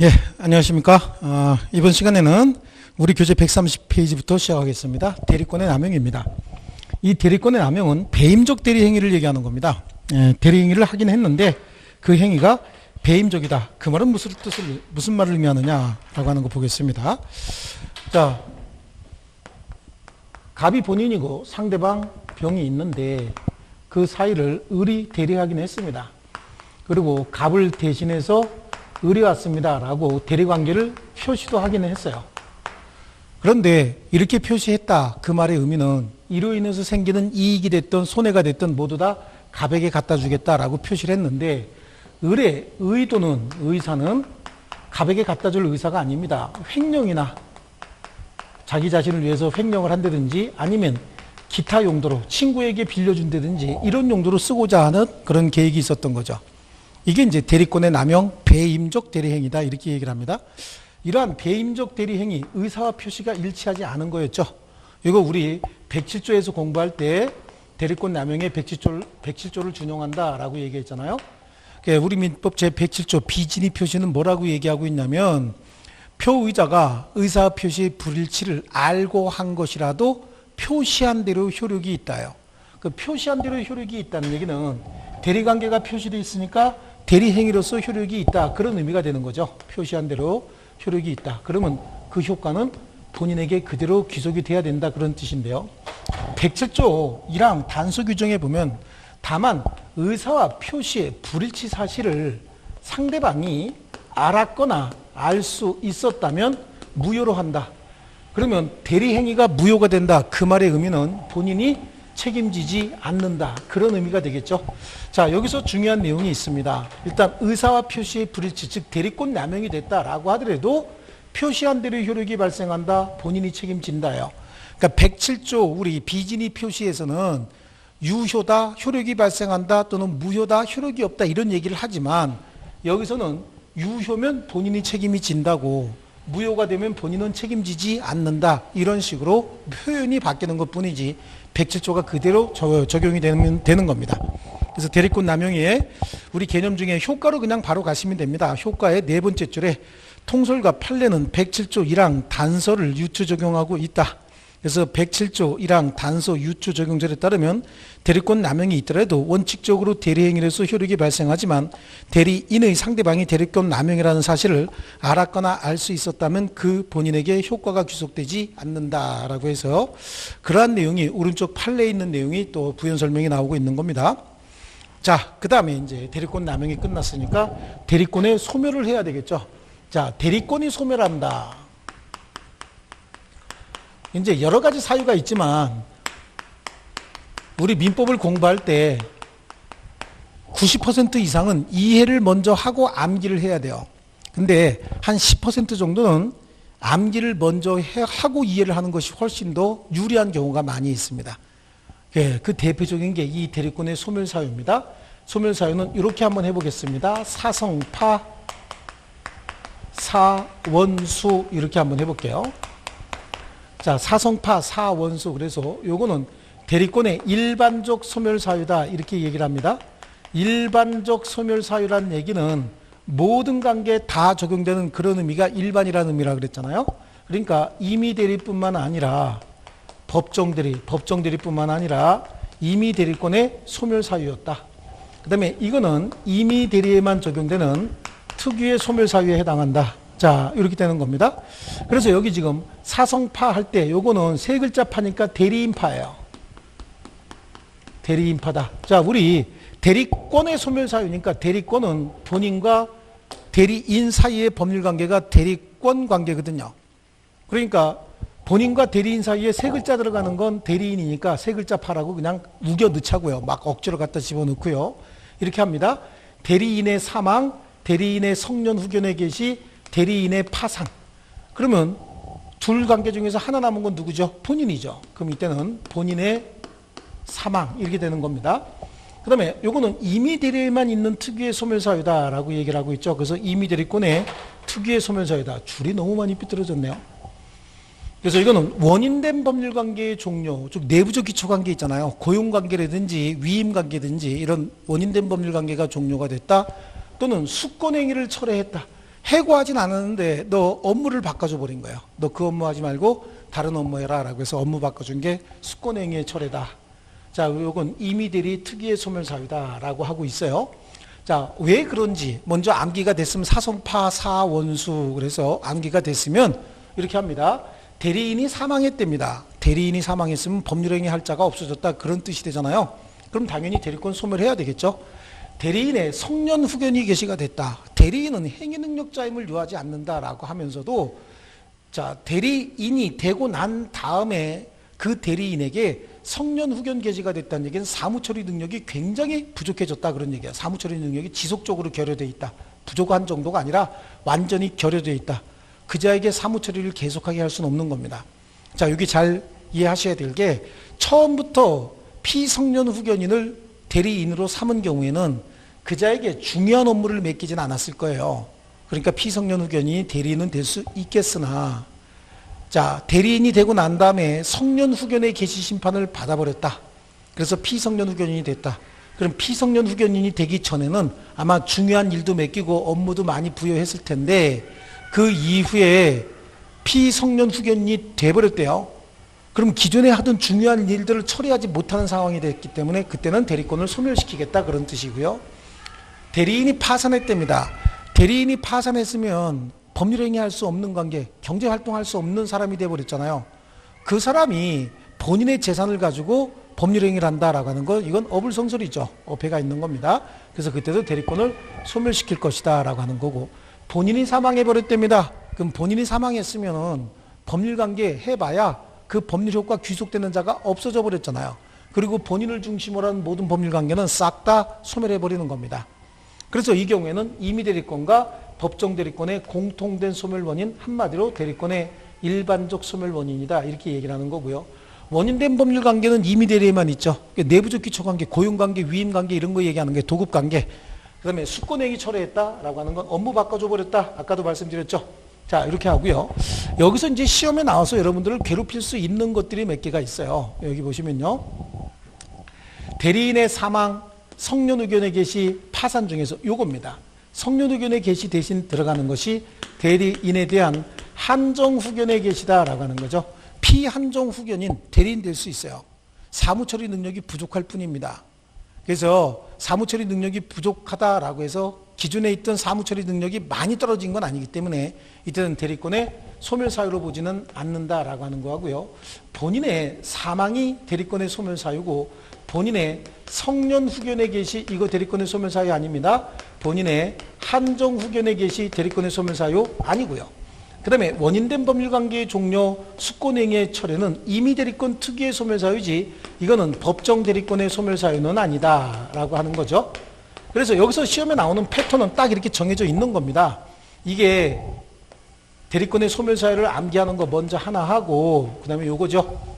예, 안녕하십니까. 이번 시간에는 우리 교재 130페이지부터 시작하겠습니다. 대리권의 남용입니다. 이 대리권의 남용은 배임적 대리행위를 얘기하는 겁니다. 대리행위를 하긴 했는데 그 행위가 배임적이다. 그 말은 무슨 말을 의미하느냐라고 하는 거 보겠습니다. 자, 갑이 본인이고 상대방 병이 있는데 그 사이를 을이 대리하긴 했습니다. 그리고 갑을 대신해서 을이 왔습니다 라고 대리관계를 표시도 하기는 했어요. 그런데 이렇게 표시했다 그 말의 의미는 이로 인해서 생기는 이익이 됐든 손해가 됐든 모두 다 갑에게 갖다 주겠다라고 표시를 했는데 을의 의도는 의사는 갑에게 갖다 줄 의사가 아닙니다. 횡령이나 자기 자신을 위해서 횡령을 한다든지 아니면 기타 용도로 친구에게 빌려준다든지 이런 용도로 쓰고자 하는 그런 계획이 있었던 거죠. 이게 이제 대리권의 남용, 배임적 대리행위다 이렇게 얘기를 합니다. 이러한 배임적 대리행위, 의사와 표시가 일치하지 않은 거였죠. 이거 우리 107조에서 공부할 때 대리권 남용에 107조를 준용한다라고 얘기했잖아요. 우리 민법 제107조 비진의 표시는 뭐라고 얘기하고 있냐면 표의자가 의사 표시 불일치를 알고 한 것이라도 표시한 대로 효력이 있다요. 그 표시한 대로 효력이 있다는 얘기는 대리관계가 표시되어 있으니까 대리행위로서 효력이 있다. 그런 의미가 되는 거죠. 표시한 대로 효력이 있다. 그러면 그 효과는 본인에게 그대로 귀속이 돼야 된다. 그런 뜻인데요. 107조 1항 단서 규정에 보면 다만 의사와 표시의 불일치 사실을 상대방이 알았거나 알 수 있었다면 무효로 한다. 그러면 대리행위가 무효가 된다. 그 말의 의미는 본인이 책임지지 않는다. 그런 의미가 되겠죠. 자, 여기서 중요한 내용이 있습니다. 일단 의사와 표시의 불일치, 즉 대리권 남용이 됐다라고 하더라도 표시한 대로 효력이 발생한다. 본인이 책임진다요. 그러니까 107조 우리 비진의 표시에서는 유효다, 효력이 발생한다 또는 무효다, 효력이 없다 이런 얘기를 하지만 여기서는 유효면 본인이 책임이 진다고 무효가 되면 본인은 책임지지 않는다 이런 식으로 표현이 바뀌는 것뿐이지 107조가 그대로 적용이 되는 겁니다. 그래서 대리권 남용에 우리 개념 중에 효과로 그냥 바로 가시면 됩니다. 효과의 네 번째 줄에 통솔과 판례는 107조 1항 단서를 유추 적용하고 있다. 그래서 107조 1항 단서 유추 적용절에 따르면 대리권 남용이 있더라도 원칙적으로 대리행위로서 효력이 발생하지만 대리인의 상대방이 대리권 남용이라는 사실을 알았거나 알 수 있었다면 그 본인에게 효과가 귀속되지 않는다라고 해서 그러한 내용이 오른쪽 판례에 있는 내용이 또 부연 설명이 나오고 있는 겁니다. 자, 그 다음에 이제 대리권 남용이 끝났으니까 대리권의 소멸을 해야 되겠죠. 자, 대리권이 소멸한다. 이제 여러 가지 사유가 있지만 우리 민법을 공부할 때 90% 이상은 이해를 먼저 하고 암기를 해야 돼요. 근데 한 10% 정도는 암기를 먼저 하고 이해를 하는 것이 훨씬 더 유리한 경우가 많이 있습니다. 그 대표적인 게 이 대리권의 소멸사유입니다. 소멸사유는 이렇게 한번 해보겠습니다. 사성파, 사원수 이렇게 한번 해볼게요. 자, 사성파, 사원수. 그래서 요거는 대리권의 일반적 소멸사유다. 이렇게 얘기를 합니다. 일반적 소멸사유란 얘기는 모든 관계에 다 적용되는 그런 의미가 일반이라는 의미라 그랬잖아요. 그러니까 임의대리뿐만 아니라 법정대리뿐만 아니라 임의대리권의 소멸사유였다. 그 다음에 이거는 임의대리에만 적용되는 특유의 소멸사유에 해당한다. 자, 이렇게 되는 겁니다. 그래서 여기 지금 사성파 할 때 요거는 세 글자 파니까 대리인파예요. 대리인파다. 자, 우리 대리권의 소멸사유니까 대리권은 본인과 대리인 사이의 법률관계가 대리권 관계거든요. 그러니까 본인과 대리인 사이에 세 글자 들어가는 건 대리인이니까 세 글자 파라고 그냥 우겨 넣자고요. 막 억지로 갖다 집어넣고요. 이렇게 합니다. 대리인의 사망, 대리인의 성년 후견의 개시, 대리인의 파상. 그러면 둘 관계 중에서 하나 남은 건 누구죠? 본인이죠. 그럼 이때는 본인의 사망 이렇게 되는 겁니다. 그 다음에 요거는 임의대리에만 있는 특유의 소멸사유다라고 얘기를 하고 있죠. 그래서 임의대리권의 특유의 소멸사유다. 줄이 너무 많이 삐뚤어졌네요. 그래서 이거는 원인된 법률관계의 종료, 즉 내부적 기초관계 있잖아요. 고용관계라든지 위임관계든지 이런 원인된 법률관계가 종료가 됐다. 또는 수권행위를 철회했다. 해고하진 않았는데 너 업무를 바꿔줘 버린 거예요. 너 그 업무 하지 말고 다른 업무 해라 라고 해서 업무 바꿔준 게 수권행위의 철회다. 자, 이건 임의대리 특유의 소멸사유다 라고 하고 있어요. 자, 왜 그런지 먼저 암기가 됐으면 사성파 사원수, 그래서 암기가 됐으면 이렇게 합니다. 대리인이 사망했답니다. 대리인이 사망했으면 법률행위 할 자가 없어졌다, 그런 뜻이 되잖아요. 그럼 당연히 대리권 소멸해야 되겠죠. 대리인의 성년 후견이 개시가 됐다. 대리인은 행위능력자임을 요하지 않는다라고 하면서도, 자, 대리인이 되고 난 다음에 그 대리인에게 성년 후견 개시가 됐다는 얘기는 사무처리 능력이 굉장히 부족해졌다, 그런 얘기야. 사무처리 능력이 지속적으로 결여되어 있다. 부족한 정도가 아니라 완전히 결여되어 있다. 그자에게 사무처리를 계속하게 할 수는 없는 겁니다. 자, 여기 잘 이해하셔야 될 게, 처음부터 피성년 후견인을 대리인으로 삼은 경우에는 그자에게 중요한 업무를 맡기진 않았을 거예요. 그러니까 피성년 후견인이 대리인은 될 수 있겠으나, 자, 대리인이 되고 난 다음에 성년 후견의 개시 심판을 받아버렸다. 그래서 피성년 후견인이 됐다. 그럼 피성년 후견인이 되기 전에는 아마 중요한 일도 맡기고 업무도 많이 부여했을 텐데, 그 이후에 피성년 후견인이 돼버렸대요. 그럼 기존에 하던 중요한 일들을 처리하지 못하는 상황이 됐기 때문에 그때는 대리권을 소멸시키겠다, 그런 뜻이고요. 대리인이 파산했답니다. 대리인이 파산했으면 법률행위 할 수 없는 관계, 경제활동할 수 없는 사람이 돼버렸잖아요. 그 사람이 본인의 재산을 가지고 법률행위를 한다라고 하는 건 이건 어불성설이죠. 어폐가 있는 겁니다. 그래서 그때도 대리권을 소멸시킬 것이다 라고 하는 거고, 본인이 사망해버렸답니다. 그럼 본인이 사망했으면 법률관계 해봐야 그 법률효과 귀속되는 자가 없어져 버렸잖아요. 그리고 본인을 중심으로 한 모든 법률관계는 싹 다 소멸해버리는 겁니다. 그래서 이 경우에는 임의대리권과 법정대리권의 공통된 소멸원인, 한마디로 대리권의 일반적 소멸원인이다, 이렇게 얘기를 하는 거고요. 원인된 법률관계는 임의대리에만 있죠. 내부적 기초관계, 고용관계, 위임관계 이런 거 얘기하는 게 도급관계. 그 다음에 수권행위 철회했다라고 하는 건 업무 바꿔줘 버렸다, 아까도 말씀드렸죠. 자, 이렇게 하고요. 여기서 이제 시험에 나와서 여러분들을 괴롭힐 수 있는 것들이 몇 개가 있어요. 여기 보시면요. 대리인의 사망, 성년 의견의 개시, 파산 중에서 요겁니다. 성년 의견의 개시 대신 들어가는 것이 대리인에 대한 한정 후견의 개시다라고 하는 거죠. 피한정 후견인 대리인 될 수 있어요. 사무처리 능력이 부족할 뿐입니다. 그래서 사무처리 능력이 부족하다라고 해서 기존에 있던 사무처리 능력이 많이 떨어진 건 아니기 때문에 이때는 대리권의 소멸사유로 보지는 않는다라고 하는 거고요. 본인의 사망이 대리권의 소멸사유고, 본인의 성년 후견의 개시, 이거 대리권의 소멸사유 아닙니다. 본인의 한정 후견의 개시 대리권의 소멸사유 아니고요. 그 다음에 원인된 법률관계의 종료, 수권행위의 철회는 임의대리권 특유의 소멸사유지, 이거는 법정대리권의 소멸사유는 아니다 라고 하는 거죠. 그래서 여기서 시험에 나오는 패턴은 딱 이렇게 정해져 있는 겁니다. 이게 대리권의 소멸사유를 암기하는 거 먼저 하나 하고, 그 다음에 요거죠.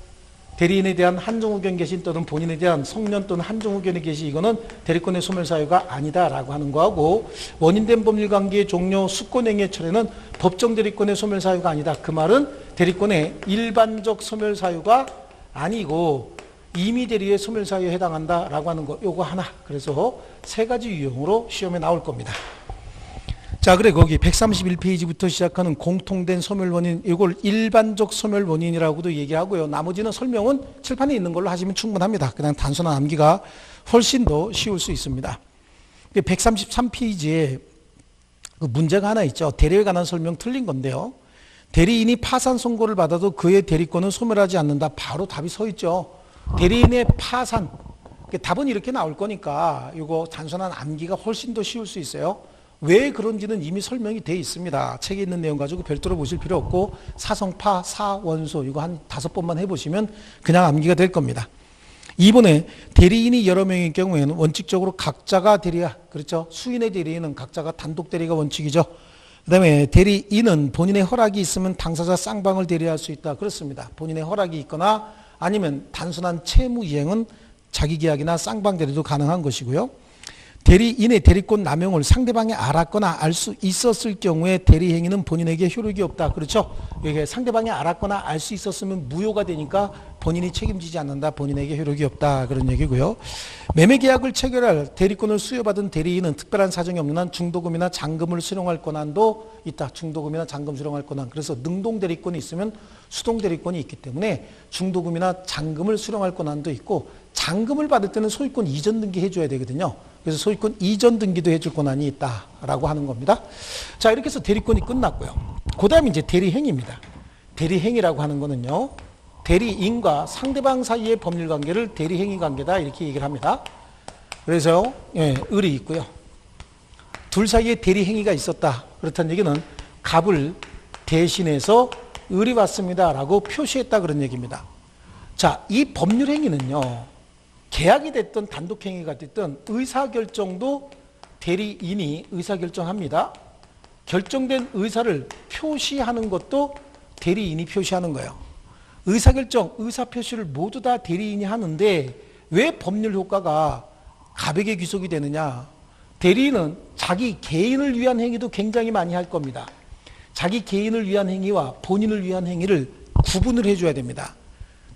대리인에 대한 한정후견 개시 또는 본인에 대한 성년 또는 한정후견의 개시, 이거는 대리권의 소멸사유가 아니다라고 하는 거하고, 원인된 법률관계의 종료, 수권행위의 철회는 법정대리권의 소멸사유가 아니다. 그 말은 대리권의 일반적 소멸사유가 아니고 임의대리의 소멸사유에 해당한다라고 하는 거, 요거 하나. 그래서 세 가지 유형으로 시험에 나올 겁니다. 자, 그래 거기 131페이지부터 시작하는 공통된 소멸원인, 이걸 일반적 소멸원인이라고도 얘기하고요. 나머지는 설명은 칠판에 있는 걸로 하시면 충분합니다. 그냥 단순한 암기가 훨씬 더 쉬울 수 있습니다. 133페이지에 그 문제가 하나 있죠. 대리에 관한 설명 틀린 건데요. 대리인이 파산 선고를 받아도 그의 대리권은 소멸하지 않는다. 바로 답이 서 있죠. 대리인의 파산. 답은 이렇게 나올 거니까 이거 단순한 암기가 훨씬 더 쉬울 수 있어요. 왜 그런지는 이미 설명이 되어 있습니다. 책에 있는 내용 가지고 별도로 보실 필요 없고, 사성파, 사원소 이거 한 5번만 해보시면 그냥 암기가 될 겁니다. 이번에 대리인이 여러 명일 경우에는 원칙적으로 각자가 대리야. 그렇죠? 수인의 대리인은 각자가 단독 대리가 원칙이죠. 그 다음에 대리인은 본인의 허락이 있으면 당사자 쌍방을 대리할 수 있다. 그렇습니다. 본인의 허락이 있거나 아니면 단순한 채무 이행은 자기 계약이나 쌍방 대리도 가능한 것이고요. 대리인의 대리권 남용을 상대방이 알았거나 알 수 있었을 경우에 대리행위는 본인에게 효력이 없다. 그렇죠? 이게 상대방이 알았거나 알 수 있었으면 무효가 되니까 본인이 책임지지 않는다. 본인에게 효력이 없다. 그런 얘기고요. 매매계약을 체결할 대리권을 수여받은 대리인은 특별한 사정이 없는 한 중도금이나 잔금을 수령할 권한도 있다. 중도금이나 잔금 수령할 권한. 그래서 능동대리권이 있으면 수동대리권이 있기 때문에 중도금이나 잔금을 수령할 권한도 있고, 잔금을 받을 때는 소유권 이전 등기 해줘야 되거든요. 그래서 소유권 이전 등기도 해줄 권한이 있다라고 하는 겁니다. 자, 이렇게 해서 대리권이 끝났고요. 그 다음에 이제 대리행위입니다. 대리행위라고 하는 거는요, 대리인과 상대방 사이의 법률 관계를 대리행위 관계다, 이렇게 얘기를 합니다. 그래서 을이 있고요. 둘 사이에 대리행위가 있었다. 그렇다는 얘기는 갑을 대신해서 을이 왔습니다라고 표시했다, 그런 얘기입니다. 자, 이 법률 행위는요, 계약이 됐든 단독행위가 됐든 의사결정도 대리인이 의사결정합니다. 결정된 의사를 표시하는 것도 대리인이 표시하는 거예요. 의사결정, 의사표시를 모두 다 대리인이 하는데 왜 법률 효과가 갑에게 귀속이 되느냐? 대리인은 자기 개인을 위한 행위도 굉장히 많이 할 겁니다. 자기 개인을 위한 행위와 본인을 위한 행위를 구분을 해줘야 됩니다.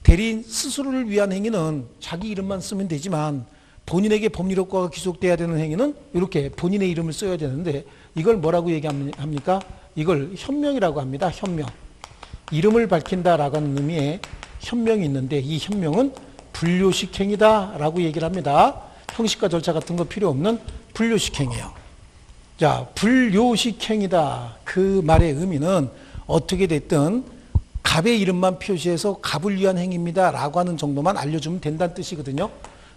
대리인 스스로를 위한 행위는 자기 이름만 쓰면 되지만 본인에게 법률 효과가 귀속돼야 되는 행위는 이렇게 본인의 이름을 써야 되는데, 이걸 뭐라고 얘기합니까? 이걸 현명이라고 합니다. 현명. 이름을 밝힌다라고 하는 의미의 현명이 있는데, 이 현명은 불료식 행위다라고 얘기를 합니다. 형식과 절차 같은 거 필요 없는 불료식 행위예요. 자, 불료식 행위다. 그 말의 의미는 어떻게 됐든 갑의 이름만 표시해서 갑을 위한 행위입니다 라고 하는 정도만 알려주면 된다는 뜻이거든요.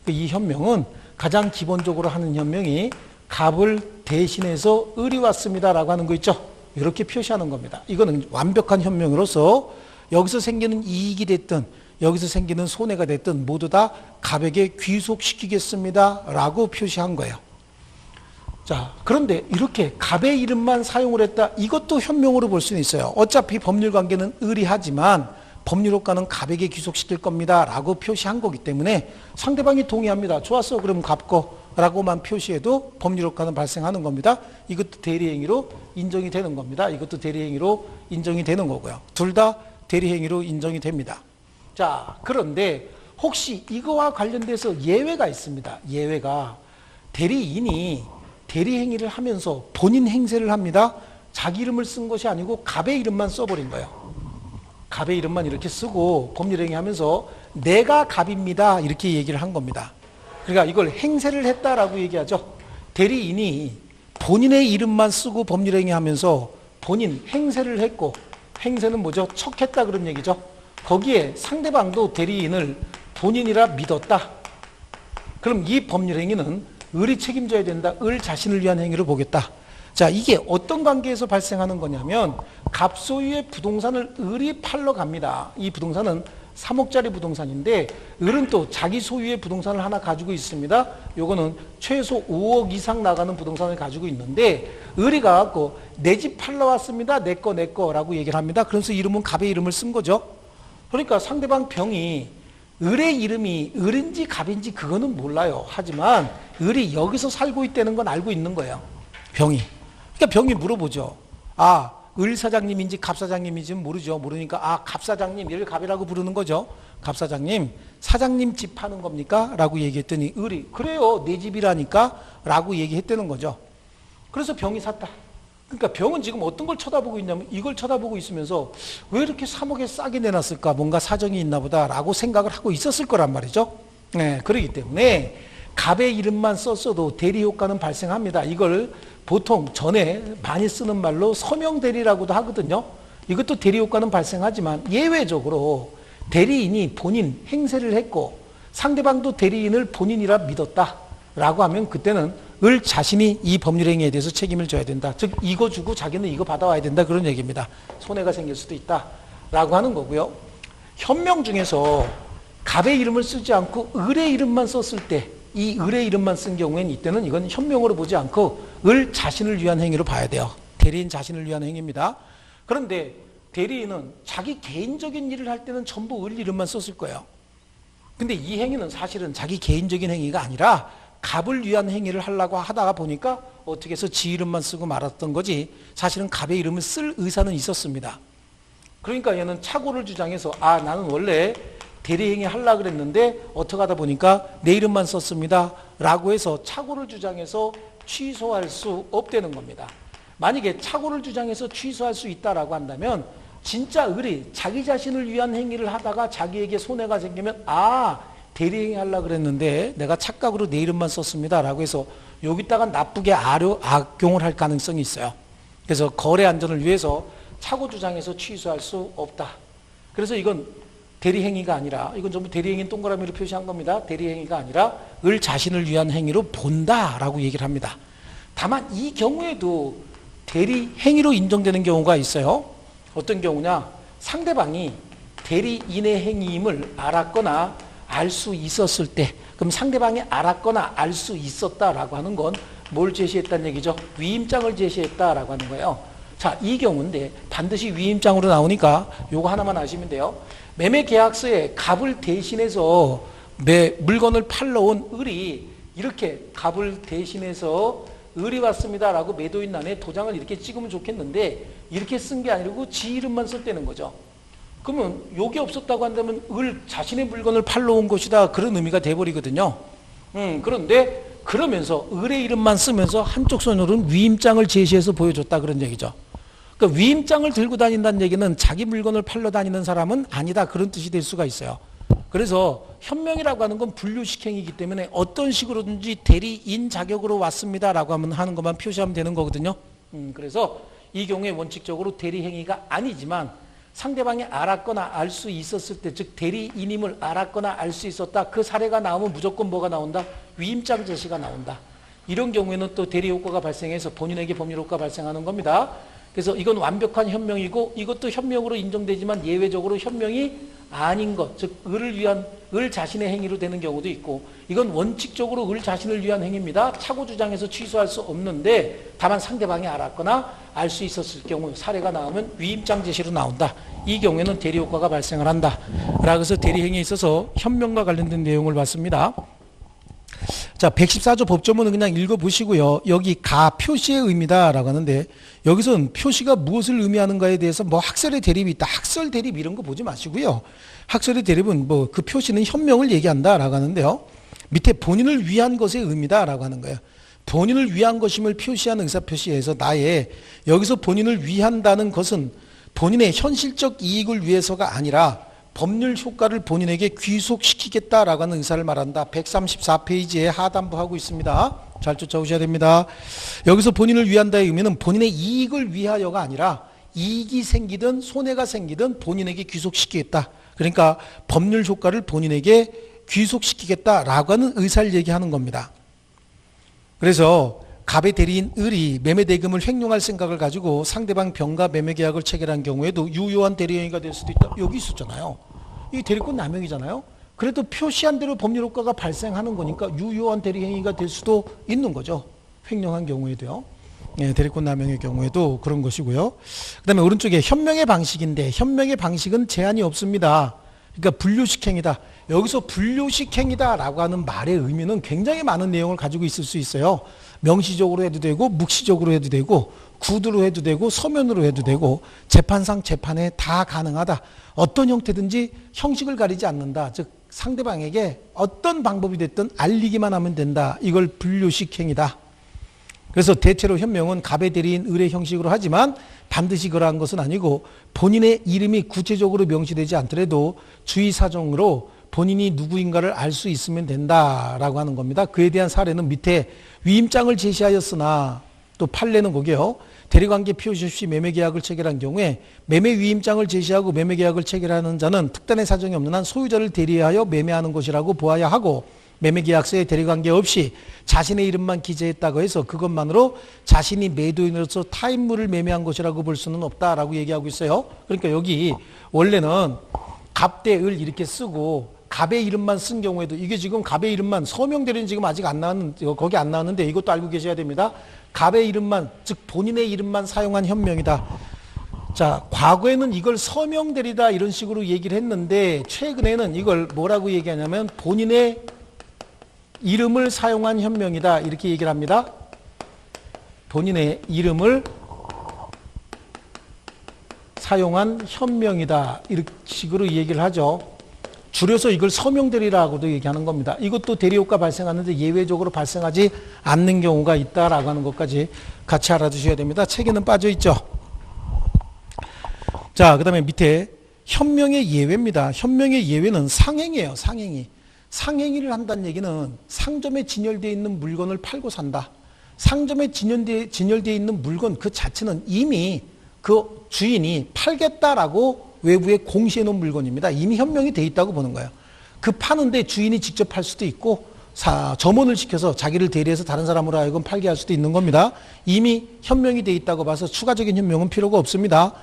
이 현명은 가장 기본적으로 하는 현명이 갑을 대신해서 을이 왔습니다 라고 하는 거 있죠. 이렇게 표시하는 겁니다. 이거는 완벽한 현명으로서 여기서 생기는 이익이 됐든 여기서 생기는 손해가 됐든 모두 다 갑에게 귀속시키겠습니다 라고 표시한 거예요. 자, 그런데 이렇게 갑의 이름만 사용을 했다. 이것도 현명으로 볼 수는 있어요. 어차피 법률 관계는 을이 하지만 법률 효과는 갑에게 귀속시킬 겁니다 라고 표시한 거기 때문에 상대방이 동의합니다. 좋았어, 그럼 갑 거 라고만 표시해도 법률 효과는 발생하는 겁니다. 이것도 대리행위로 인정이 되는 겁니다. 이것도 대리행위로 인정이 되는 거고요. 둘 다 대리행위로 인정이 됩니다. 자, 그런데 혹시 이거와 관련돼서 예외가 있습니다. 예외가 대리인이 대리행위를 하면서 본인 행세를 합니다. 자기 이름을 쓴 것이 아니고 갑의 이름만 써버린 거예요. 갑의 이름만 이렇게 쓰고 법률행위 하면서 내가 갑입니다 이렇게 얘기를 한 겁니다. 그러니까 이걸 행세를 했다라고 얘기하죠. 대리인이 본인의 이름만 쓰고 법률행위 하면서 본인 행세를 했고, 행세는 뭐죠? 척했다 그런 얘기죠. 거기에 상대방도 대리인을 본인이라 믿었다. 그럼 이 법률행위는 을이 책임져야 된다. 을 자신을 위한 행위를 보겠다. 자, 이게 어떤 관계에서 발생하는 거냐면 갑 소유의 부동산을 을이 팔러 갑니다. 이 부동산은 3억짜리 부동산인데 을은 또 자기 소유의 부동산을 하나 가지고 있습니다. 요거는 최소 5억 이상 나가는 부동산을 가지고 있는데 을이 가갖고 내 집 팔러 왔습니다. 내 거라고 얘기를 합니다. 그래서 이름은 갑의 이름을 쓴 거죠. 그러니까 상대방 병이 을의 이름이 을인지 갑인지 그거는 몰라요. 하지만 을이 여기서 살고 있다는 건 알고 있는 거예요. 병이. 그러니까 병이 물어보죠. 아, 을 사장님인지 갑 사장님인지 모르죠. 모르니까 아, 갑 사장님, 얘를 갑이라고 부르는 거죠. 갑 사장님, 사장님 집 파는 겁니까? 라고 얘기했더니 을이 그래요, 내 집이라니까 라고 얘기했다는 거죠. 그래서 병이 샀다. 그러니까 병은 지금 어떤 걸 쳐다보고 있냐면 이걸 쳐다보고 있으면서 왜 이렇게 3억에 싸게 내놨을까? 뭔가 사정이 있나 보다 라고 생각을 하고 있었을 거란 말이죠. 네, 그렇기 때문에 갑의 이름만 썼어도 대리효과는 발생합니다. 이걸 보통 전에 많이 쓰는 말로 서명대리라고도 하거든요. 이것도 대리효과는 발생하지만 예외적으로 대리인이 본인 행세를 했고 상대방도 대리인을 본인이라 믿었다 라고 하면 그때는 을 자신이 이 법률행위에 대해서 책임을 져야 된다. 즉 이거 주고 자기는 이거 받아와야 된다 그런 얘기입니다. 손해가 생길 수도 있다 라고 하는 거고요. 현명 중에서 갑의 이름을 쓰지 않고 을의 이름만 썼을 때, 이 을의 이름만 쓴 경우에는 이때는 이건 현명으로 보지 않고 을 자신을 위한 행위로 봐야 돼요. 대리인 자신을 위한 행위입니다. 그런데 대리인은 자기 개인적인 일을 할 때는 전부 을 이름만 썼을 거예요. 근데 이 행위는 사실은 자기 개인적인 행위가 아니라 갑을 위한 행위를 하려고 하다가 보니까 어떻게 해서 지 이름만 쓰고 말았던 거지 사실은 갑의 이름을 쓸 의사는 있었습니다. 그러니까 얘는 착오를 주장해서 나는 원래 대리행위 하려고 그랬는데 어떻게 하다 보니까 내 이름만 썼습니다 라고 해서 착오를 주장해서 취소할 수 없다는 겁니다. 만약에 착오를 주장해서 취소할 수 있다라고 한다면 진짜 을이 자기 자신을 위한 행위를 하다가 자기에게 손해가 생기면 대리행위 하려고 그랬는데 내가 착각으로 내 이름만 썼습니다 라고 해서 여기다가 나쁘게 악용을 할 가능성이 있어요. 그래서 거래 안전을 위해서 착오 주장해서 취소할 수 없다. 그래서 이건 대리행위가 아니라 이건 전부 대리행위는 동그라미로 표시한 겁니다. 대리행위가 아니라 을 자신을 위한 행위로 본다라고 얘기를 합니다. 다만 이 경우에도 대리행위로 인정되는 경우가 있어요. 어떤 경우냐? 상대방이 대리인의 행위임을 알았거나 알 수 있었을 때 그럼 상대방이 알았거나 알 수 있었다라고 하는 건 뭘 제시했다는 얘기죠? 위임장을 제시했다라고 하는 거예요. 자, 이 경우인데 반드시 위임장으로 나오니까 요거 하나만 아시면 돼요. 매매계약서에 갑을 대신해서 물건을 팔러 온 을이 이렇게 갑을 대신해서 을이 왔습니다라고 매도인란에 도장을 이렇게 찍으면 좋겠는데 이렇게 쓴 게 아니고 지 이름만 썼다는 거죠. 그러면 요게 없었다고 한다면 을 자신의 물건을 팔러 온 것이다 그런 의미가 돼버리거든요. 그런데 그러면서 을의 이름만 쓰면서 한쪽 손으로는 위임장을 제시해서 보여줬다 그런 얘기죠. 그러니까 위임장을 들고 다닌다는 얘기는 자기 물건을 팔러 다니는 사람은 아니다 그런 뜻이 될 수가 있어요. 그래서 현명이라고 하는 건 분류식행이기 때문에 어떤 식으로든지 대리인 자격으로 왔습니다라고 하는 것만 표시하면 되는 거거든요. 그래서 이 경우에 원칙적으로 대리행위가 아니지만 상대방이 알았거나 알 수 있었을 때, 즉 대리인임을 알았거나 알 수 있었다. 그 사례가 나오면 무조건 뭐가 나온다? 위임장 제시가 나온다. 이런 경우에는 또 대리효과가 발생해서 본인에게 법률효과가 발생하는 겁니다. 그래서 이건 완벽한 현명이고 이것도 현명으로 인정되지만 예외적으로 현명이 아닌 것, 즉 을을 위한 을 자신의 행위로 되는 경우도 있고 이건 원칙적으로 을 자신을 위한 행위입니다. 착오 주장해서 취소할 수 없는데 다만 상대방이 알았거나 알 수 있었을 경우 사례가 나오면 위임장 제시로 나온다. 이 경우에는 대리효과가 발생을 한다. 라고 해서 대리행위에 있어서 현명과 관련된 내용을 봤습니다. 자, 114조 법조문은 그냥 읽어보시고요. 여기 가 표시의 의미다라고 하는데 여기서는 표시가 무엇을 의미하는가에 대해서 뭐 학설의 대립이 있다. 학설 대립 이런 거 보지 마시고요. 학설의 대립은 뭐 그 표시는 현명을 얘기한다라고 하는데요. 밑에 본인을 위한 것의 의미다라고 하는 거예요. 본인을 위한 것임을 표시하는 의사표시에서 나의 여기서 본인을 위한다는 것은 본인의 현실적 이익을 위해서가 아니라 법률 효과를 본인에게 귀속시키겠다라고 하는 의사를 말한다. 134페이지에 하단부하고 있습니다. 잘 쫓아오셔야 됩니다. 여기서 본인을 위한다의 의미는 본인의 이익을 위하여가 아니라 이익이 생기든 손해가 생기든 본인에게 귀속시키겠다. 그러니까 법률 효과를 본인에게 귀속시키겠다라고 하는 의사를 얘기하는 겁니다. 그래서 갑의 대리인 을이 매매대금을 횡령할 생각을 가지고 상대방 병가 매매계약을 체결한 경우에도 유효한 대리행위가 될 수도 있다. 여기 있었잖아요. 이 대리권 남용이잖아요. 그래도 표시한 대로 법률효과가 발생하는 거니까 유효한 대리행위가 될 수도 있는 거죠. 횡령한 경우에도요. 예, 대리권 남용의 경우에도 그런 것이고요. 그 다음에 오른쪽에 현명의 방식인데 현명의 방식은 제한이 없습니다. 그러니까 분류식행위다. 여기서 분류식행위다라고 하는 말의 의미는 굉장히 많은 내용을 가지고 있을 수 있어요. 명시적으로 해도 되고 묵시적으로 해도 되고 구두로 해도 되고 서면으로 해도 되고 재판상 재판에 다 가능하다. 어떤 형태든지 형식을 가리지 않는다. 즉 상대방에게 어떤 방법이 됐든 알리기만 하면 된다. 이걸 분류식행위다. 그래서 대체로 현명은 갑의 대리인 을의 형식으로 하지만 반드시 그러한 것은 아니고 본인의 이름이 구체적으로 명시되지 않더라도 주의사정으로 본인이 누구인가를 알 수 있으면 된다라고 하는 겁니다. 그에 대한 사례는 밑에 위임장을 제시하였으나 또 판례는 거기요. 대리관계 표시 없이 매매계약을 체결한 경우에 매매위임장을 제시하고 매매계약을 체결하는 자는 특단의 사정이 없는 한 소유자를 대리하여 매매하는 것이라고 보아야 하고 매매계약서에 대리관계 없이 자신의 이름만 기재했다고 해서 그것만으로 자신이 매도인으로서 타인물을 매매한 것이라고 볼 수는 없다라고 얘기하고 있어요. 그러니까 여기 원래는 갑 대 을 이렇게 쓰고 갑의 이름만 쓴 경우에도 이게 지금 갑의 이름만 서명 대리는 지금 아직 안 나왔는데 거기 안 나왔는데 이것도 알고 계셔야 됩니다. 갑의 이름만 즉 본인의 이름만 사용한 현명이다. 자, 과거에는 이걸 서명 대리다 이런 식으로 얘기를 했는데 최근에는 이걸 뭐라고 얘기하냐면 본인의 이름을 사용한 현명이다 이렇게 얘기를 합니다. 본인의 이름을 사용한 현명이다 이런 식으로 얘기를 하죠. 줄여서 이걸 서명대리라고도 얘기하는 겁니다. 이것도 대리효과 발생하는데 예외적으로 발생하지 않는 경우가 있다라고 하는 것까지 같이 알아두셔야 됩니다. 책에는 빠져 있죠. 자, 그 다음에 밑에 현명의 예외입니다. 현명의 예외는 상행이에요. 상행이. 상행위를 한다는 얘기는 상점에 진열되어 있는 물건을 팔고 산다. 상점에 진열되어 있는 물건 그 자체는 이미 그 주인이 팔겠다라고 외부에 공시해 놓은 물건입니다. 이미 현명이 돼 있다고 보는 거예요. 그 파는데 주인이 직접 팔 수도 있고 점원을 시켜서 자기를 대리해서 다른 사람으로 하여금 팔게 할 수도 있는 겁니다. 이미 현명이 돼 있다고 봐서 추가적인 현명은 필요가 없습니다.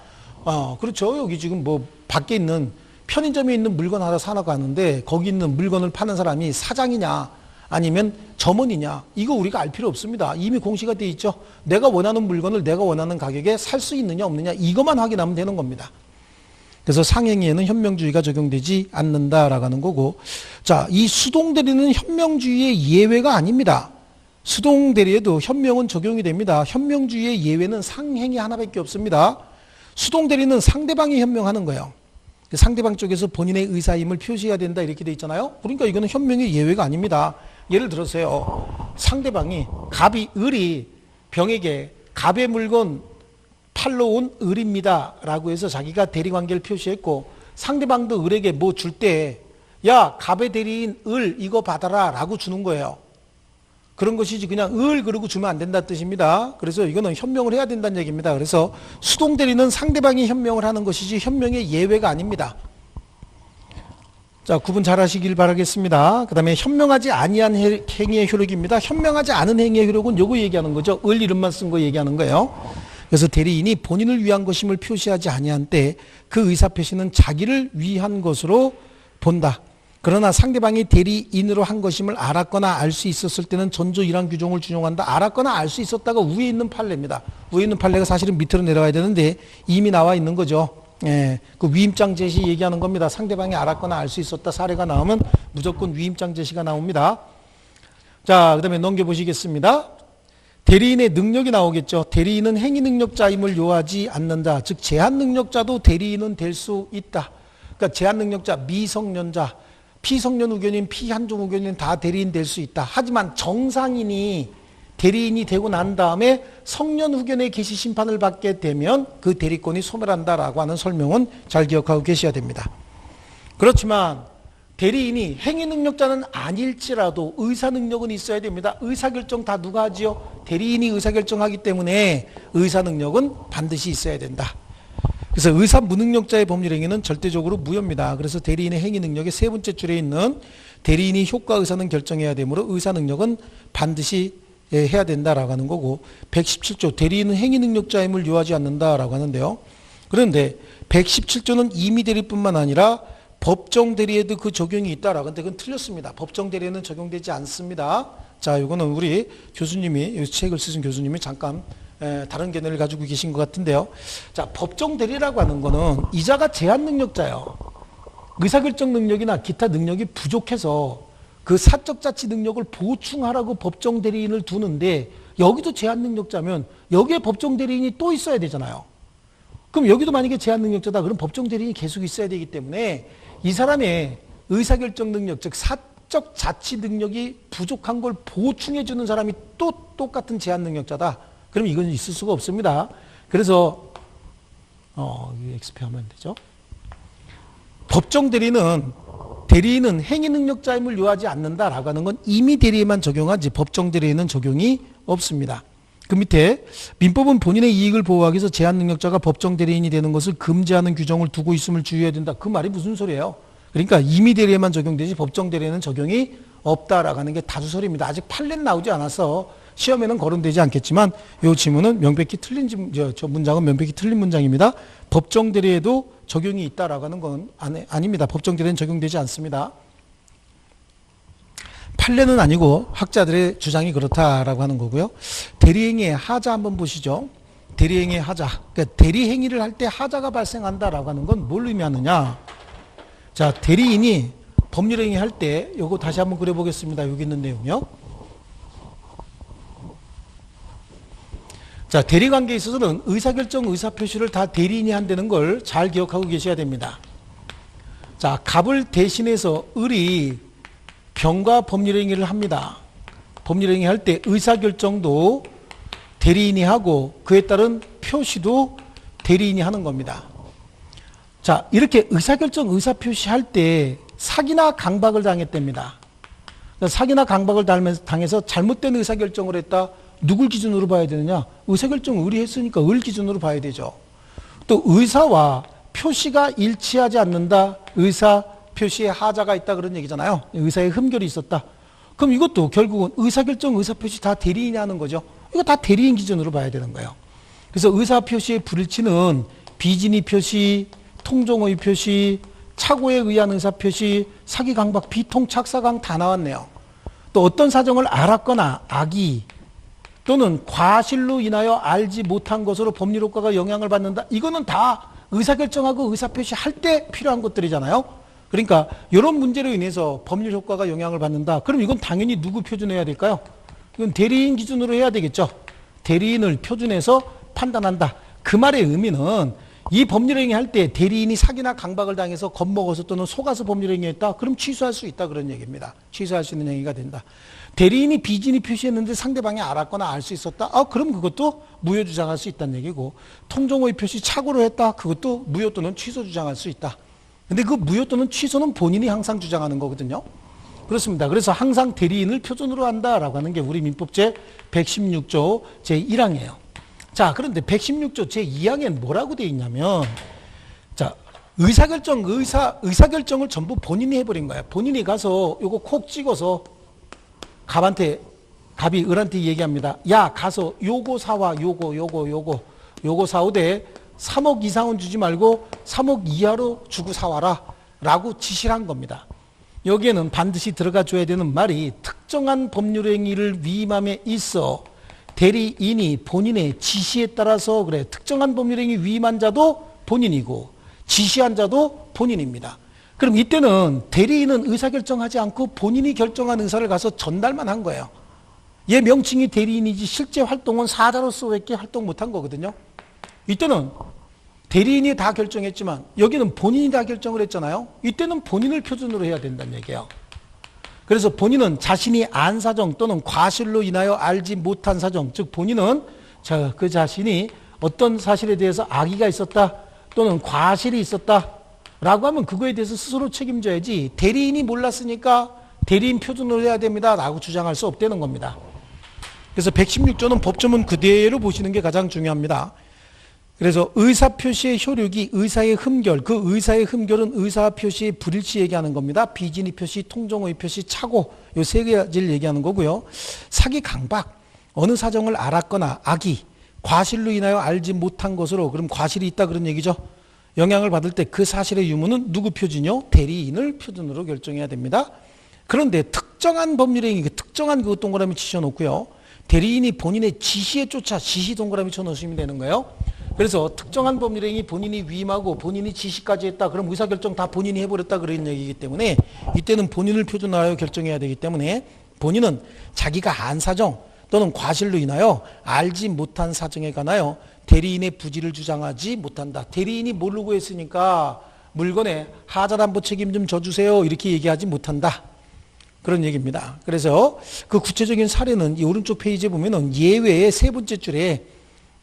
그렇죠. 여기 지금 뭐 밖에 있는 편의점에 있는 물건 하나 사러 가는데 거기 있는 물건을 파는 사람이 사장이냐 아니면 점원이냐 이거 우리가 알 필요 없습니다. 이미 공시가 돼 있죠. 내가 원하는 물건을 내가 원하는 가격에 살 수 있느냐 없느냐 이것만 확인하면 되는 겁니다. 그래서 상행위에는 현명주의가 적용되지 않는다라고 하는 거고, 자, 이 수동대리는 현명주의의 예외가 아닙니다. 수동대리에도 현명은 적용이 됩니다. 현명주의의 예외는 상행위 하나밖에 없습니다. 수동대리는 상대방이 현명하는 거예요. 상대방 쪽에서 본인의 의사임을 표시해야 된다 이렇게 돼 있잖아요. 그러니까 이거는 현명의 예외가 아닙니다. 예를 들어서요, 상대방이 을이 병에게 갑의 물건 팔러 온 을입니다 라고 해서 자기가 대리관계를 표시했고, 상대방도 을에게 뭐 줄 때 야 갑의 대리인 을 이거 받아라 라고 주는 거예요. 그런 것이지 그냥 을 그러고 주면 안 된다는 뜻입니다. 그래서 이거는 현명을 해야 된다는 얘기입니다. 그래서 수동대리는 상대방이 현명을 하는 것이지 현명의 예외가 아닙니다. 자, 구분 잘 하시길 바라겠습니다. 그 다음에 현명하지 아니한 행위의 효력입니다. 현명하지 않은 행위의 효력은 요거 얘기하는 거죠. 을 이름만 쓴 거 얘기하는 거예요. 그래서 대리인이 본인을 위한 것임을 표시하지 아니한 때 그 의사표시는 자기를 위한 것으로 본다. 그러나 상대방이 대리인으로 한 것임을 알았거나 알 수 있었을 때는 전조 이란 규정을 준용한다. 알았거나 알 수 있었다가 위에 있는 판례입니다. 위에 있는 판례가 사실은 밑으로 내려가야 되는데 이미 나와 있는 거죠. 예, 그 위임장 제시 얘기하는 겁니다. 상대방이 알았거나 알 수 있었다 사례가 나오면 무조건 위임장 제시가 나옵니다. 자, 그 다음에 넘겨보시겠습니다. 대리인의 능력이 나오겠죠. 대리인은 행위 능력자임을 요하지 않는다. 즉 제한 능력자도 대리인은 될 수 있다. 그러니까 제한 능력자, 미성년자, 피성년 후견인, 피한종 후견인 다 대리인 될 수 있다. 하지만 정상인이 대리인이 되고 난 다음에 성년 후견의 개시 심판을 받게 되면 그 대리권이 소멸한다라고 하는 설명은 잘 기억하고 계셔야 됩니다. 그렇지만 대리인이 행위 능력자는 아닐지라도 의사 능력은 있어야 됩니다. 의사결정 다 누가 하지요? 대리인이 의사결정하기 때문에 의사 능력은 반드시 있어야 된다. 그래서 의사 무능력자의 법률행위는 절대적으로 무효입니다. 그래서 대리인의 행위 능력의 세 번째 줄에 있는 대리인이 효과 의사는 결정해야 되므로 의사 능력은 반드시 해야 된다라고 하는 거고, 117조 대리인은 행위 능력자임을 요하지 않는다라고 하는데요. 그런데 117조는 임의 대리뿐만 아니라 법정 대리에도 그 적용이 있다라고 하는데 그건 틀렸습니다. 법정 대리에는 적용되지 않습니다. 자, 이거는 우리 교수님이, 책을 쓰신 교수님이 잠깐 다른 견해를 가지고 계신 것 같은데요. 자, 법정 대리라고 하는 거는 이자가 제한 능력자예요. 의사결정 능력이나 기타 능력이 부족해서 그 사적 자치 능력을 보충하라고 법정 대리인을 두는데, 여기도 제한 능력자면 여기에 법정 대리인이 또 있어야 되잖아요. 그럼 여기도 만약에 제한 능력자다 그럼 법정 대리인이 계속 있어야 되기 때문에 이 사람의 의사결정 능력, 즉 사적 자치 능력이 부족한 걸 보충해 주는 사람이 또 똑같은 제한 능력자다. 그럼 이건 있을 수가 없습니다. 그래서 XP 하면 되죠. 법정 대리인은 행위 능력자임을 요하지 않는다라고 하는 건 임의 대리에만 적용하지 법정 대리에는 적용이 없습니다. 그 밑에 민법은 본인의 이익을 보호하기 위해서 제한 능력자가 법정 대리인이 되는 것을 금지하는 규정을 두고 있음을 주의해야 된다. 그 말이 무슨 소리예요? 그러니까 임의 대리에만 적용되지 법정 대리에는 적용이 없다라고 하는 게 다수설입니다. 아직 판례는 나오지 않아서 시험에는 거론되지 않겠지만 이 지문은 명백히 틀린 저 문장은 명백히 틀린 문장입니다. 법정 대리에도 적용이 있다라고 하는 건 아닙니다. 법정 대리에는 적용되지 않습니다. 판례는 아니고 학자들의 주장이 그렇다라고 하는 거고요. 대리행위의 하자 한번 보시죠. 대리행위의 하자. 그러니까 대리행위를 할 때 하자가 발생한다라고 하는 건 뭘 의미하느냐. 자, 대리인이 법률행위 할 때 요거 다시 한번 그려보겠습니다. 여기 있는 내용이요. 자, 대리관계에 있어서는 의사결정, 의사표시를 다 대리인이 한다는 걸 잘 기억하고 계셔야 됩니다. 자, 갑을 대신해서 을이 병과 법률행위를 합니다. 법률행위 할 때 의사결정도 대리인이 하고 그에 따른 표시도 대리인이 하는 겁니다. 자, 이렇게 의사결정, 의사표시 할 때 사기나 강박을 당했답니다. 사기나 강박을 당해서 잘못된 의사결정을 했다. 누굴 기준으로 봐야 되느냐? 의사결정 을이 했으니까 을 기준으로 봐야 되죠. 또 의사와 표시가 일치하지 않는다. 의사 표시에 하자가 있다 그런 얘기잖아요. 의사의 흠결이 있었다. 그럼 이것도 결국은 의사결정, 의사표시 다 대리인이 하는 거죠. 이거 다 대리인 기준으로 봐야 되는 거예요. 그래서 의사표시의 불일치는 비진의 표시, 통종의 표시, 착오에 의한 의사표시, 사기, 강박, 비통, 착사강 다 나왔네요. 또 어떤 사정을 알았거나 악의 또는 과실로 인하여 알지 못한 것으로 법률 효과가 영향을 받는다. 이거는 다 의사결정하고 의사표시 할 때 필요한 것들이잖아요. 그러니까 이런 문제로 인해서 법률 효과가 영향을 받는다. 그럼 이건 당연히 누구 표준해야 될까요? 이건 대리인 기준으로 해야 되겠죠. 대리인을 표준해서 판단한다. 그 말의 의미는 이 법률행위 할 때 대리인이 사기나 강박을 당해서 겁먹어서 또는 속아서 법률행위했다. 그럼 취소할 수 있다 그런 얘기입니다. 취소할 수 있는 행위가 된다. 대리인이 비진이 표시했는데 상대방이 알았거나 알 수 있었다. 그럼 그것도 무효 주장할 수 있다는 얘기고, 통종의 표시 착오로 했다. 그것도 무효 또는 취소 주장할 수 있다. 근데 그 무효 또는 취소는 본인이 항상 주장하는 거거든요. 그렇습니다. 그래서 항상 대리인을 표준으로 한다라고 하는 게 우리 민법제 116조 제1항이에요. 자, 그런데 116조 제2항에는 뭐라고 되어 있냐면, 자, 의사결정을 전부 본인이 해버린 거야. 본인이 가서 요거 콕 찍어서 갑이 을한테 얘기합니다. 야, 가서 요거 사와. 요거 사오되 3억 이상은 주지 말고 3억 이하로 주고 사와라 라고 지시를 한 겁니다. 여기에는 반드시 들어가 줘야 되는 말이 특정한 법률행위를 위임함에 있어 대리인이 본인의 지시에 따라서 그래. 특정한 법률행위 위임한 자도 본인이고 지시한 자도 본인입니다. 그럼 이때는 대리인은 의사결정하지 않고 본인이 결정한 의사를 가서 전달만 한 거예요. 얘 명칭이 대리인이지 실제 활동은 사자로서 밖에 활동 못한 거거든요. 이때는 대리인이 다 결정했지만 여기는 본인이 다 결정을 했잖아요. 이때는 본인을 표준으로 해야 된다는 얘기예요. 그래서 본인은 자신이 안 사정 또는 과실로 인하여 알지 못한 사정, 즉 본인은 그 자신이 어떤 사실에 대해서 악의가 있었다 또는 과실이 있었다 라고 하면 그거에 대해서 스스로 책임져야지, 대리인이 몰랐으니까 대리인 표준으로 해야 됩니다 라고 주장할 수 없다는 겁니다. 그래서 116조는 법조문 그대로 보시는 게 가장 중요합니다. 그래서 의사표시의 효력이 의사의 흠결, 그 의사의 흠결은 의사표시의 불일치 얘기하는 겁니다. 비진의 표시, 통종의 표시, 착오, 요 세 가지를 얘기하는 거고요. 사기, 강박, 어느 사정을 알았거나 악의, 과실로 인하여 알지 못한 것으로, 그럼 과실이 있다 그런 얘기죠. 영향을 받을 때 그 사실의 유무는 누구 표준이요? 대리인을 표준으로 결정해야 됩니다. 그런데 특정한 법률행위, 특정한 그 동그라미 치셔놓고요. 대리인이 본인의 지시에 쫓아 지시 동그라미 쳐놓으시면 되는 거예요. 그래서 특정한 법률행위 본인이 위임하고 본인이 지시까지 했다. 그럼 의사결정 다 본인이 해버렸다 그런 얘기이기 때문에 이때는 본인을 표준화하여 결정해야 되기 때문에 본인은 자기가 안 사정 또는 과실로 인하여 알지 못한 사정에 관하여 대리인의 부지를 주장하지 못한다. 대리인이 모르고 했으니까 물건에 하자담보 책임 좀 져주세요 이렇게 얘기하지 못한다. 그런 얘기입니다. 그래서 그 구체적인 사례는 이 오른쪽 페이지에 보면은 예외의 세 번째 줄에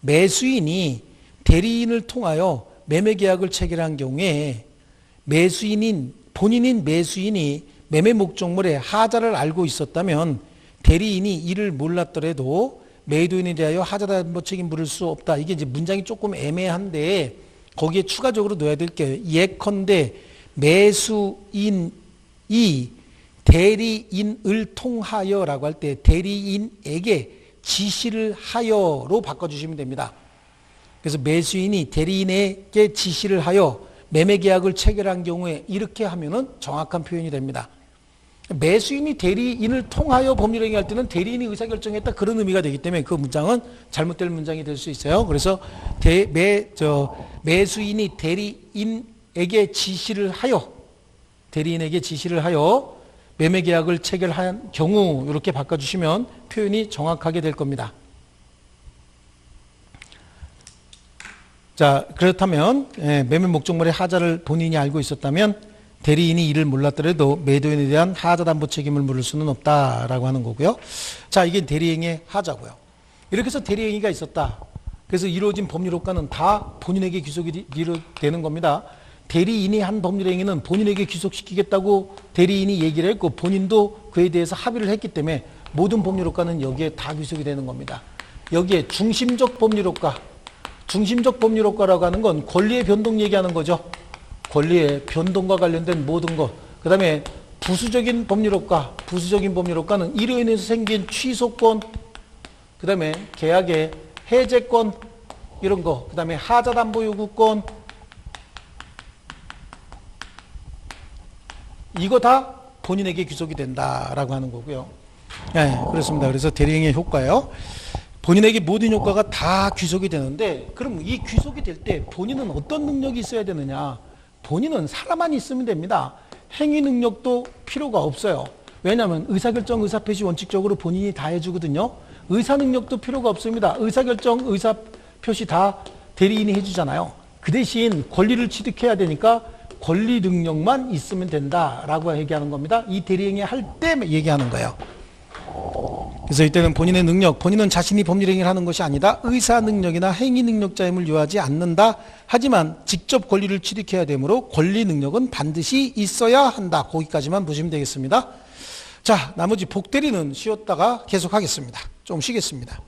매수인이 대리인을 통하여 매매계약을 체결한 경우에 본인인 매수인이 매매 목적물에 하자를 알고 있었다면 대리인이 이를 몰랐더라도 매도인에 대하여 하자담보 책임 물을 수 없다. 이게 이제 문장이 조금 애매한데 거기에 추가적으로 넣어야 될 게, 예컨대 매수인이 대리인을 통하여라고 할 때 대리인에게 지시를 하여로 바꿔주시면 됩니다. 그래서 매수인이 대리인에게 지시를 하여 매매계약을 체결한 경우에 이렇게 하면은 정확한 표현이 됩니다. 매수인이 대리인을 통하여 법률행위 할 때는 대리인이 의사결정했다 그런 의미가 되기 때문에 그 문장은 잘못된 문장이 될 수 있어요. 그래서 매수인이 대리인에게 지시를 하여 대리인에게 지시를 하여 매매 계약을 체결한 경우 이렇게 바꿔주시면 표현이 정확하게 될 겁니다. 자, 그렇다면 매매 목적물의 하자를 본인이 알고 있었다면 대리인이 이를 몰랐더라도 매도인에 대한 하자 담보 책임을 물을 수는 없다라고 하는 거고요. 자, 이게 대리행위의 하자고요. 이렇게 해서 대리행위가 있었다. 그래서 이루어진 법률 효과는 다 본인에게 귀속이 되는 겁니다. 대리인이 한 법률 행위는 본인에게 귀속시키겠다고 대리인이 얘기를 했고 본인도 그에 대해서 합의를 했기 때문에 모든 법률 효과는 여기에 다 귀속이 되는 겁니다. 여기에 중심적 법률 효과, 중심적 법률 효과라고 하는 건 권리의 변동 얘기하는 거죠. 권리의 변동과 관련된 모든 것. 그 다음에 부수적인 법률 효과, 부수적인 법률 효과는 이로 인해서 생긴 취소권, 그 다음에 계약의 해제권, 이런 거, 그 다음에 하자 담보 요구권, 이거 다 본인에게 귀속이 된다라고 하는 거고요. 네, 그렇습니다. 그래서 대리행위의 효과요. 본인에게 모든 효과가 다 귀속이 되는데, 그럼 이 귀속이 될 때 본인은 어떤 능력이 있어야 되느냐? 본인은 살아만 있으면 됩니다. 행위 능력도 필요가 없어요. 왜냐하면 의사결정, 의사표시 원칙적으로 본인이 다 해주거든요. 의사 능력도 필요가 없습니다. 의사결정, 의사표시 다 대리인이 해주잖아요. 그 대신 권리를 취득해야 되니까 권리 능력만 있으면 된다라고 얘기하는 겁니다. 이 대리행위 할 때 얘기하는 거예요. 그래서 이때는 본인의 능력, 본인은 자신이 법률행위를 하는 것이 아니다. 의사 능력이나 행위 능력자임을 요하지 않는다. 하지만 직접 권리를 취득해야 되므로 권리 능력은 반드시 있어야 한다. 거기까지만 보시면 되겠습니다. 자, 나머지 복대리는 쉬었다가 계속하겠습니다. 좀 쉬겠습니다.